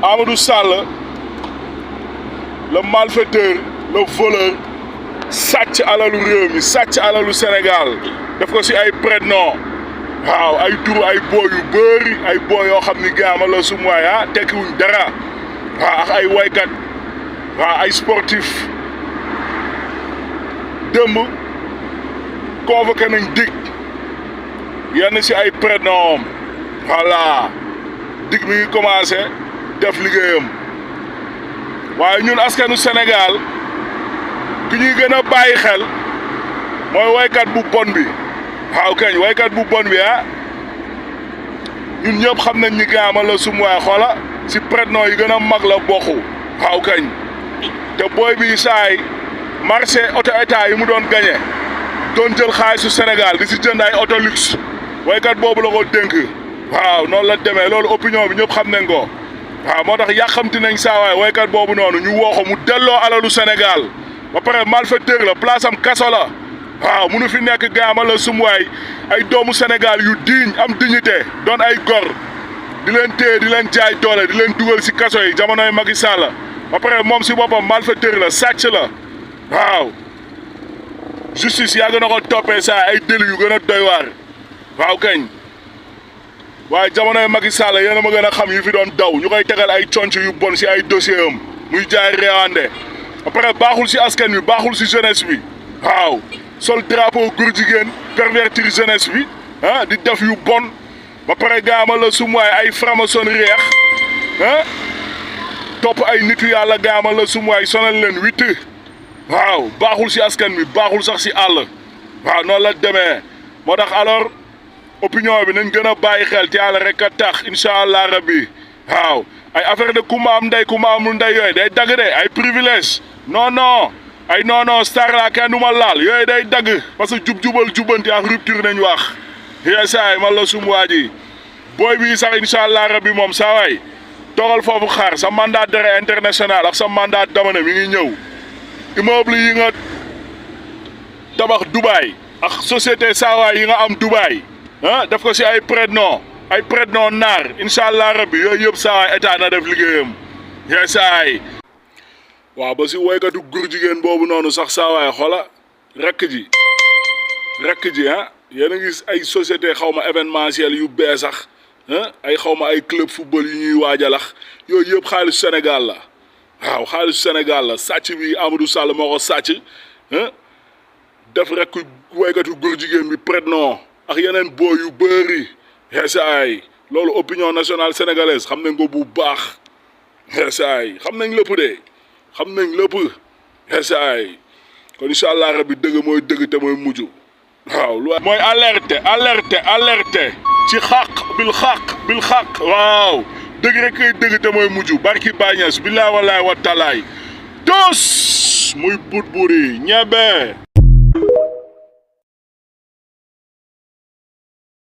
Amadou Sall le malfaiteur le voleur sàcc alalu réew mi sàcc alalu Sénégal def ko si ay prête-nom waaw ay turu ay booy yu bëri ay booy yoo xam ni gaama la sum waay ah tekkiwuñ dara waaw ak ay waykat waaw ay sportif démb convoqué nañ dig yenn si ay prête-nom voilà dig mi ngi commencé def liggéeyam waaye ñun askanu Sénégal ki ñuy gën a bàyyi xel mooy waykat bu bon bi waaw kañ waykat bu bon bi ah ñun ñëpp xam nañ ni gaama la sum waay xoola si prête-nom yi gën a mag la bokku waaw kañ te booy bi saay marché auto état yi mu doon gagné doon jël xaalisu Sénégal di si jënd ay auto luxe waykat boobu la ko dénk waaw noonu la demee loolu opinion bi ñëpp xam nañ ko waaw moo tax yàqamti nañ saa waay waykat boobu noonu ñu woo ko mu delloo alalu Sénégal ba pare malfaiteur la place am kaso la waaw munu fi nekk gaama la sum waay ay doomu Sénégal yu digne am dignité doon ay gor di leen téye di leen jaay doole di leen dugal si kaso yi jamonoy Macky Sall ba pare moom si boppam malfaiteur la sàcc la waaw justice yàgg na ko toppee saa ay délits yu gën a doy waar waaw kañ waaye jamonoy Macky Sall yéen a ma gën a xam yi fi doon daw ñu koy tegal ay conc yu bon si ay dossier am muy jaay réewande ba pare baaxul si askan wi baaxul si jeunesse bi waaw sol drapeau góor jigéen pervertir jeunesse bi ah di def yu bon ba pare gaama la sum waay ay franc-maçon reex ah topp ay nitu yàlla gaama la sum waay sonal leen witt waaw baaxul si askan wi baaxul sax si àll waaw noonu la demee moo tax alors opinion bi nañ gën a bàyyi xel te yàlla rek a tax incha allah rabbi waaw ay affaire de ku ma am ndey ku ma amul ndey yooyu day dagg de ay privilège non non ay non star la kenn du ma laal yooyu day dagg parce que jub-jubal jubanti ak rupture nañ wax yeesaay man la sum waa ji booy bi sax incha allah rabbi moom saa waay toogal foofu xaar sa mandat d'arrêt international ak sa mandat d'amener mi ngi ñëw immeuble yi nga tabax Dubaï ak société saa waay yi nga am Dubaï ah def ko si ay prête-nom naar incha allah rabbi yooyu yëpp saa waay état na def liggéeyam yeesaay waaw ba si woykatu góor jigéen boobu noonu sax saa waay xoola rakk ji ah yéen a gis ay société xaw ma événementiel yu bee sax ah ay xaw ma ay club football yu ñuy waajalax yooyu yëpp xaalis Sénégal la waaw xaalis Sénégal la sàcc bi Amadou Sall moo ko sàcc ah def rek woykatu góor jigéen bi prête-nom ak yeneen boo yu bëri xeesaay loolu opinion nationale sénégalaise xam nañ ko bu baax xeesaay xam nañ lépp de xam nañ lépp xeesaay kon incha allah rabbi dëgg mooy dëgg te mooy mujj waaw lu mooy alerte ci bil xaq waaw dëgg rek kay dëgg te mooy mujj barki bañes billaay wallaay wa talaay tos muy but buri ñebe